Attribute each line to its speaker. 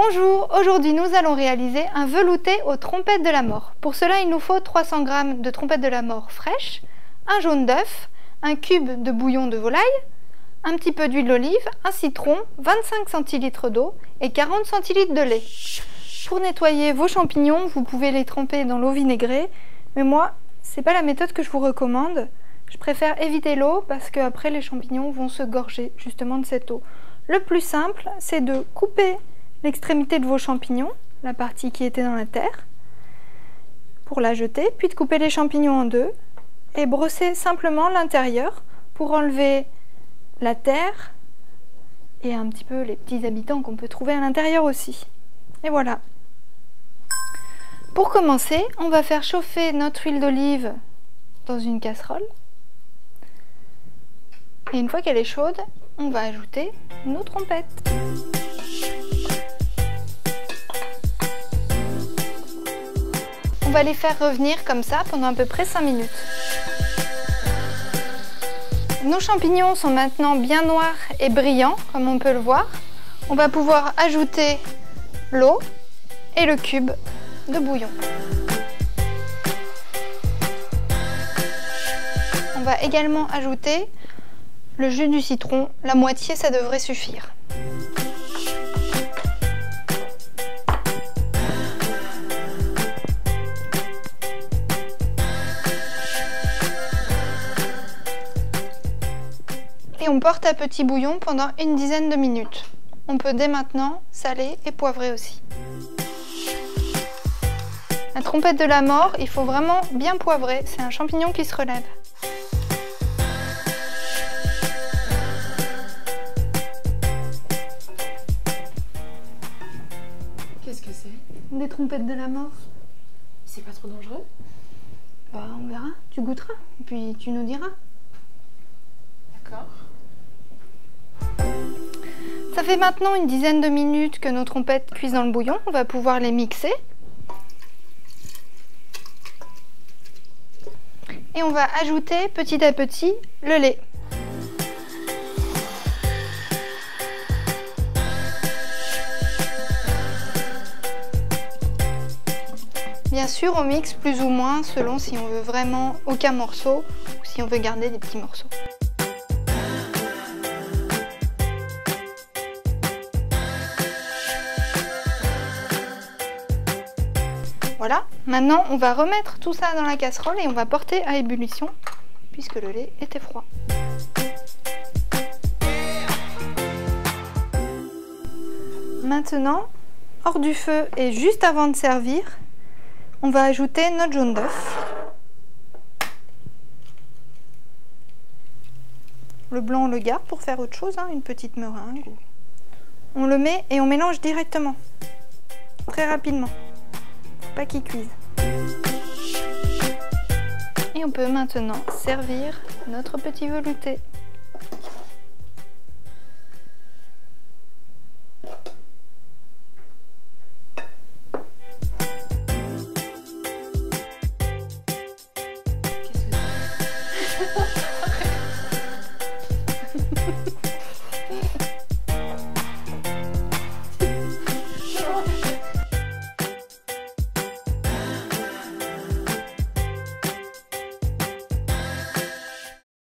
Speaker 1: Bonjour, aujourd'hui nous allons réaliser un velouté aux trompettes de la mort. Pour cela il nous faut 300 g de trompettes de la mort fraîches, un jaune d'œuf, un cube de bouillon de volaille, un petit peu d'huile d'olive, un citron, 25 centilitres d'eau et 40 centilitres de lait. Pour nettoyer vos champignons, vous pouvez les tremper dans l'eau vinaigrée, mais moi, c'est pas la méthode que je vous recommande. Je préfère éviter l'eau parce qu'après les champignons vont se gorger justement de cette eau. Le plus simple, c'est de couper l'extrémité de vos champignons, la partie qui était dans la terre, pour la jeter, puis de couper les champignons en deux et brosser simplement l'intérieur pour enlever la terre et un petit peu les petits habitants qu'on peut trouver à l'intérieur aussi. Et voilà. Pour commencer, on va faire chauffer notre huile d'olive dans une casserole. Et une fois qu'elle est chaude, on va ajouter nos trompettes. On va les faire revenir comme ça pendant à peu près 5 minutes. Nos champignons sont maintenant bien noirs et brillants, comme on peut le voir. On va pouvoir ajouter l'eau et le cube de bouillon. On va également ajouter le jus du citron, la moitié ça devrait suffire. Et on porte à petit bouillon pendant une dizaine de minutes. On peut dès maintenant saler et poivrer aussi. La trompette de la mort, il faut vraiment bien poivrer, c'est un champignon qui se relève.
Speaker 2: Qu'est-ce que c'est?
Speaker 1: Des trompettes de la mort.
Speaker 2: C'est pas trop dangereux?
Speaker 1: Bah on verra, tu goûteras, et puis tu nous diras.
Speaker 2: D'accord.
Speaker 1: Ça fait maintenant une dizaine de minutes que nos trompettes cuisent dans le bouillon. On va pouvoir les mixer. Et on va ajouter petit à petit le lait. Bien sûr, on mixe plus ou moins selon si on veut vraiment aucun morceau ou si on veut garder des petits morceaux. Voilà, maintenant on va remettre tout ça dans la casserole et on va porter à ébullition puisque le lait était froid. Maintenant, hors du feu et juste avant de servir, on va ajouter notre jaune d'œuf. Le blanc on le garde pour faire autre chose, hein, une petite meringue. On le met et on mélange directement, très rapidement. Pas qu'il cuise. Et on peut maintenant servir notre petit velouté.